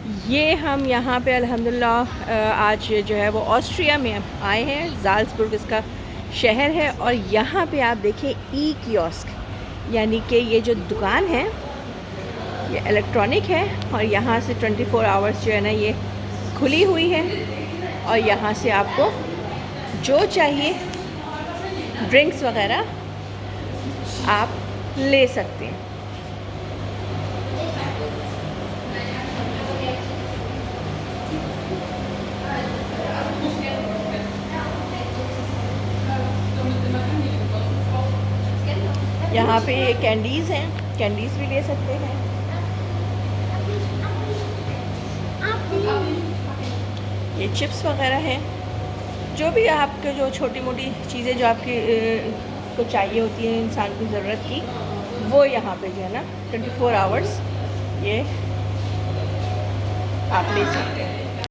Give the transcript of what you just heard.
ये हम यहाँ पे अल्हम्दुलिल्लाह आज जो है वो ऑस्ट्रिया में आए हैं। ज़ाल्ज़बुर्ग इसका शहर है और यहाँ पे आप देखिए ई कियोस्क, यानी कि ये जो दुकान है ये इलेक्ट्रॉनिक है और यहाँ से 24 आवर्स जो है ना ये खुली हुई है और यहाँ से आपको जो चाहिए ड्रिंक्स वगैरह आप ले सकते हैं। यहाँ पे कैंडीज़ हैं, कैंडीज़ भी ले सकते हैं। ये चिप्स वगैरह हैं, जो भी आपके जो छोटी मोटी चीज़ें जो आपकी को चाहिए होती हैं इंसान की ज़रूरत की, वो यहाँ पे जो है ना 24 आवर्स ये आप ले सकते हैं।